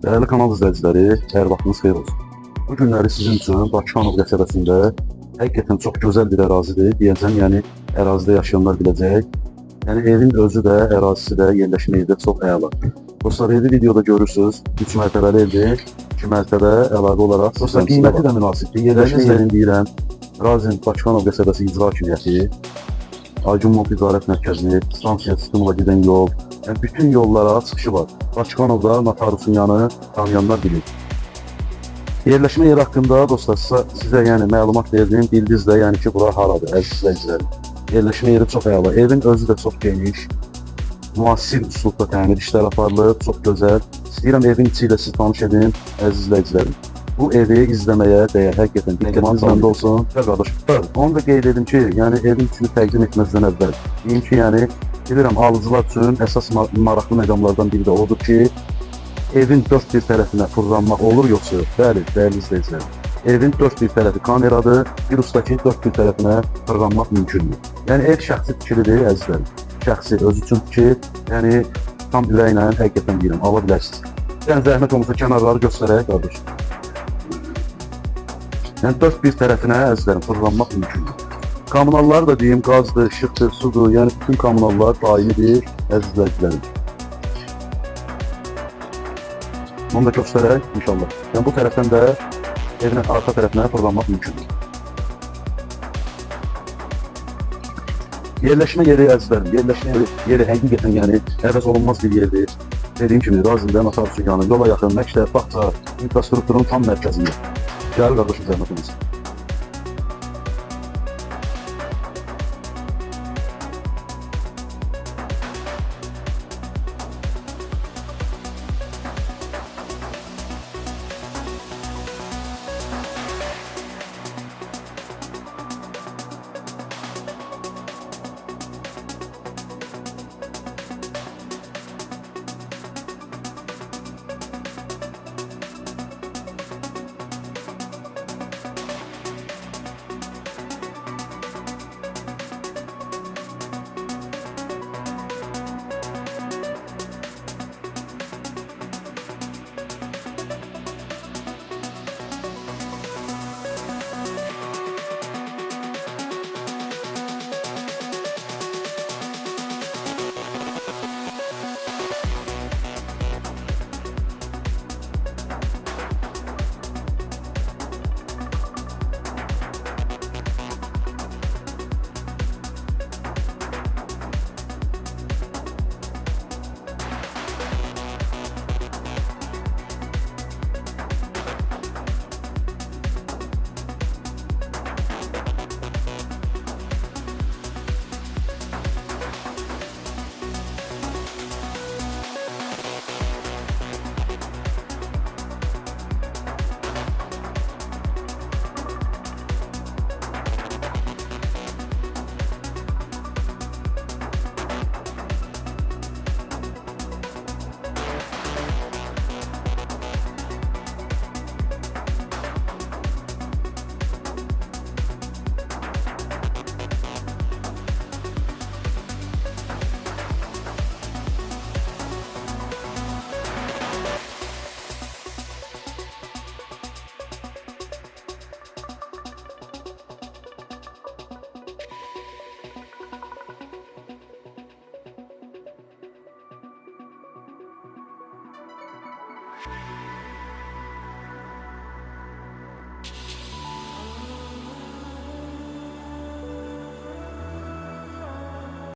Değerli kanal izləyiciləri, hər vaxtınız xeyir olsun. Bu günləri sizin üçün Bakıxanov qəsəbəsində həqiqətən çox gözəl bir ərazidir. Deyəcəm, yəni ərazidə yaşayanlar biləcək. Yəni evin özü də, ərazisi də, yerləşmə yeri də çox əla. Dostlar, evi videoda görürsünüz. 3 mərtəbəli evdir. 2 mərtəbə əlavə olaraq. Dostlar, qiyməti də münasibdir. Yerləşmə yerini deyirəm. Razin Bakıxanov qəsəbəsi icra hakimiyyəti, Aygün Mol Ticarət Mərkəzini, stansiya sistemına gedən yol, yəni bütün yollara çıxışı var. Bakıxanovda Notarusun yanı tanıyanlar bilir. Yerləşmə yeri haqqında dostlar sizə yəni məlumat verdim. Bildiniz də yəni ki, bura haradır, əziz izləyicilər. Yerləşmə yeri çox əla. Evin özü də çox geniş. Müasir üslubda təmir işlər aparılır, çox gözəl. İstəyirəm evin içi ilə siz tanış edin, əziz izləyicilərim. Bu evi izləməyə dəyər, həqiqətən diqqətiniz məndə olsun. Qardaş, onu da qeyd edim ki, yəni evin içini təqdim etməzdən əvvəl deyim ki, yəni bilirəm alıcılar üçün əsas maraqlı məqamlardan biri də odur ki, evin dörd bir tərəfinə fırlanmaq olur yoxsa yox? Bəli, dəyərli izləyicilər. Evin dörd bir tərəfi kameradır, bir ustaki dörd bir tərəfinə fırlanmaq mümkündür. Yəni ev şəxsi fikridir, əzizlərim. Şəxsi öz üçün fikir, yəni tam ürəklə həqiqətən deyirəm, ala bilərsiniz. Yəni zəhmət olmasa kənarları göstərək, qardaş. Yəni dörd bir tərəfinə əzizlərim fırlanmaq mümkündür. Kommunallar da deyim, qazdır, işıqdır, sudur, yəni bütün kommunallar daimidir, əziz izləyicilərim. Onu da göstərək inşallah. Yəni bu tərəfdən də evin arxa tərəfinə fırlanmaq mümkündür. Yerləşmə yeri əzizlərim, yerləşmə yeri həqiqətən yəni əvəz olunmaz bir yerdir. Dediyim kimi, Razində Notarusun yanı, yola yaxın, məktəb, bağça, infrastrukturun tam mərkəzində. Gəlir qardaşım zəhmət olmasın.